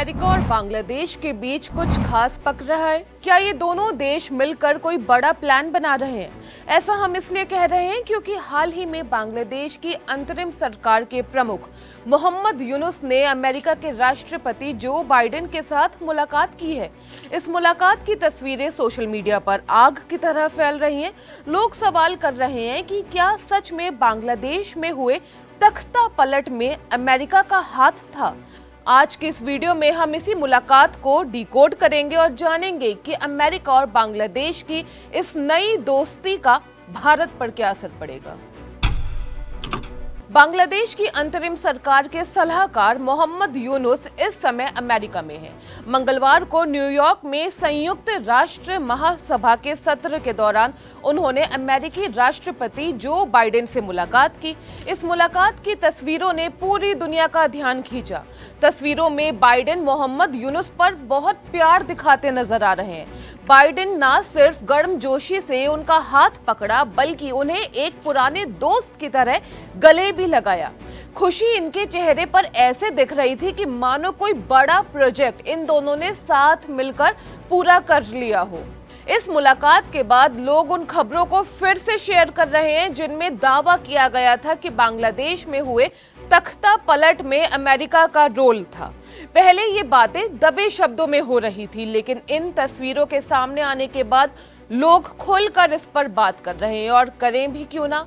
America और बांग्लादेश के बीच कुछ खास पक रहा है? क्या ये दोनों देश मिलकर कोई बड़ा प्लान बना रहे हैं? ऐसा हम इसलिए कह रहे हैं क्योंकि हाल ही में बांग्लादेश की अंतरिम सरकार के प्रमुख मोहम्मद यूनुस ने अमेरिका के राष्ट्रपति जो बाइडेन के साथ मुलाकात की है। इस मुलाकात की तस्वीरें सोशल मीडिया पर आग की तरह फैल रही हैं। लोग सवाल कर रहे हैं कि क्या सच में बांग्लादेश में हुए तख्ता पलट में अमेरिका का हाथ था? आज की इस वीडियो में हम इसी मुलाकात को डिकोड करेंगे और जानेंगे कि अमेरिका और बांग्लादेश की इस नई दोस्ती का भारत पर क्या असर पड़ेगा। बांग्लादेश की अंतरिम सरकार के सलाहकार मोहम्मद यूनुस इस समय अमेरिका में हैं। मंगलवार को न्यूयॉर्क में संयुक्त राष्ट्र महासभा के सत्र के दौरान उन्होंने अमेरिकी राष्ट्रपति जो बाइडेन से मुलाकात की। इस मुलाकात की तस्वीरों ने पूरी दुनिया का ध्यान खींचा। तस्वीरों में बाइडेन मोहम्मद यूनुस पर बहुत प्यार दिखाते नजर आ रहे हैं। बाइडेन न सिर्फ गर्मजोशी से उनका हाथ पकड़ा बल्कि उन्हें एक पुराने दोस्त की तरह गले भी लगाया। खुशी इनके चेहरे पर ऐसे दिख रही थी कि मानो कोई बड़ा प्रोजेक्ट इन दोनों ने साथ मिलकर पूरा कर लिया हो। इस मुलाकात के बाद लोग उन खबरों को फिर से शेयर कर रहे हैं जिनमें दावा किया गया था कि बांग्लादेश में हुए तख्ता पलट में अमेरिका का रोल था। पहले ये बातें दबे शब्दों में हो रही थी, लेकिन इन तस्वीरों के सामने आने के बाद लोग खुलकर इस पर बात कर रहे हैं, और करें भी क्यों ना।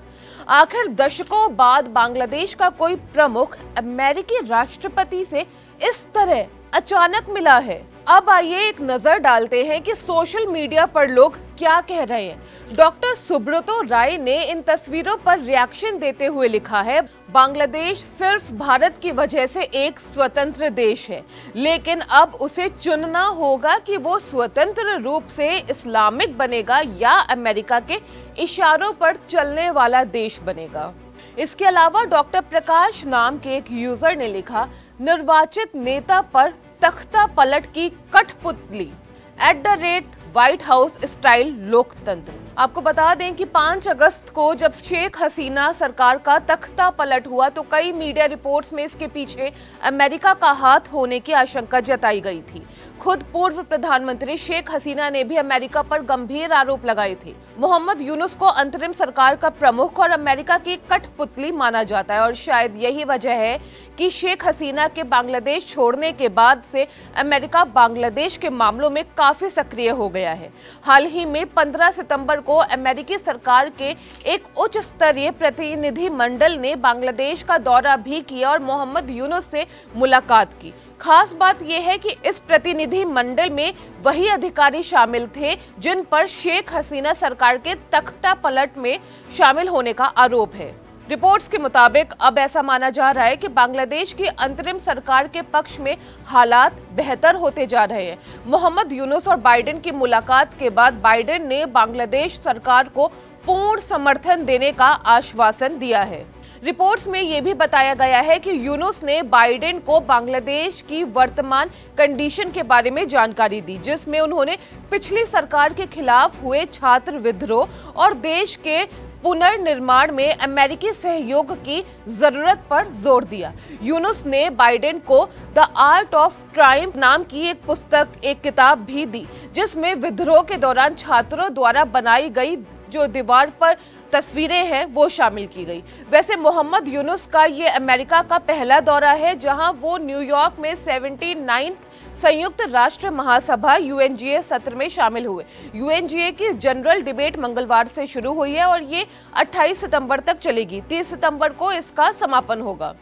आखिर दशकों बाद बांग्लादेश का कोई प्रमुख अमेरिकी राष्ट्रपति से इस तरह अचानक मिला है। अब आइए एक नजर डालते हैं कि सोशल मीडिया पर लोग क्या कह रहे हैं। डॉक्टर सुब्रतो राय ने इन तस्वीरों पर रिएक्शन देते हुए लिखा है, बांग्लादेश सिर्फ भारत की वजह से एक स्वतंत्र देश है, लेकिन अब उसे चुनना होगा कि वो स्वतंत्र रूप से इस्लामिक बनेगा या अमेरिका के इशारों पर चलने वाला देश बनेगा। इसके अलावा डॉक्टर प्रकाश नाम के एक यूजर ने लिखा, निर्वाचित नेता पर तख्ता पलट की कठपुतली @व्हाइट हाउस स्टाइल लोकतंत्र। आपको बता दें कि 5 अगस्त को जब शेख हसीना सरकार का तख्ता पलट हुआ तो कई मीडिया रिपोर्ट्स में इसके पीछे अमेरिका का हाथ होने की आशंका जताई गई थी। खुद पूर्व प्रधानमंत्री शेख हसीना ने भी अमेरिका पर गंभीर आरोप लगाए थे। मोहम्मद यूनुस को अंतरिम सरकार का प्रमुख और अमेरिका की कठपुतली माना जाता है, और शायद यही वजह है कि शेख हसीना के बांग्लादेश छोड़ने के बाद से अमेरिका बांग्लादेश के मामलों में काफी सक्रिय हो गया है। हाल ही में 15 सितंबर को अमेरिकी सरकार के एक उच्च स्तरीय प्रतिनिधि मंडल ने बांग्लादेश का दौरा भी किया और मोहम्मद यूनुस से मुलाकात की। खास बात यह है कि इस प्रतिनिधि मंडल में वही अधिकारी शामिल थे जिन पर शेख हसीना सरकार के तख्ता पलट में शामिल होने का आरोप है। रिपोर्ट्स के मुताबिक अब ऐसा माना जा रहा है कि बांग्लादेश की अंतरिम सरकार के पक्ष में हालात बेहतर होते जा रहे हैं। मोहम्मद यूनुस और बाइडेन की मुलाकात के बाद बाइडेन ने बांग्लादेश सरकार को पूर्ण समर्थन देने का आश्वासन दिया है। रिपोर्ट्स में यह भी बताया गया है कि यूनुस ने बाइडेन को बांग्लादेश की वर्तमान कंडीशन के बारे में जानकारी दी, जिसमें उन्होंने पिछली सरकार के खिलाफ हुए छात्र विद्रोह और देश के पुनर्निर्माण में अमेरिकी सहयोग की जरूरत पर जोर दिया। यूनुस ने बाइडेन को द आर्ट ऑफ ट्रायम्फ नाम की एक पुस्तक, एक किताब भी दी, जिसमें विद्रोह के दौरान छात्रों द्वारा बनाई गई जो दीवार पर तस्वीरें हैं वो शामिल की गई। वैसे मोहम्मद यूनुस का ये अमेरिका का पहला दौरा है, जहां वो न्यूयॉर्क में 79th संयुक्त राष्ट्र महासभा UNGA सत्र में शामिल हुए। UNGA की जनरल डिबेट मंगलवार से शुरू हुई है और ये 28 सितंबर तक चलेगी। 30 सितंबर को इसका समापन होगा।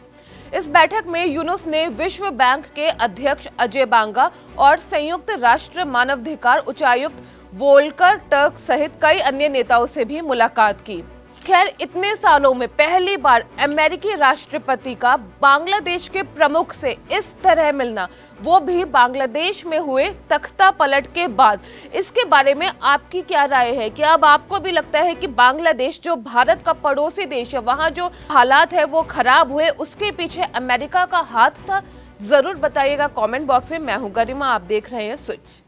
इस बैठक में यूनुस ने विश्व बैंक के अध्यक्ष अजय बांगा और संयुक्त राष्ट्र मानवाधिकार उच्चायुक्त वोल्कर टर्क सहित कई अन्य नेताओं से भी मुलाकात की। खैर, इतने सालों में पहली बार अमेरिकी राष्ट्रपति का बांग्लादेश के प्रमुख से इस तरह मिलना, वो भी बांग्लादेश में हुए तख्ता पलट के बाद, इसके बारे में आपकी क्या राय है? क्या अब आपको भी लगता है कि बांग्लादेश जो भारत का पड़ोसी देश है, वहाँ जो हालात है वो खराब हुए, उसके पीछे अमेरिका का हाथ था? जरूर बताइएगा कमेंट बॉक्स में। मैं हूँ गरिमा, आप देख रहे हैं स्विच।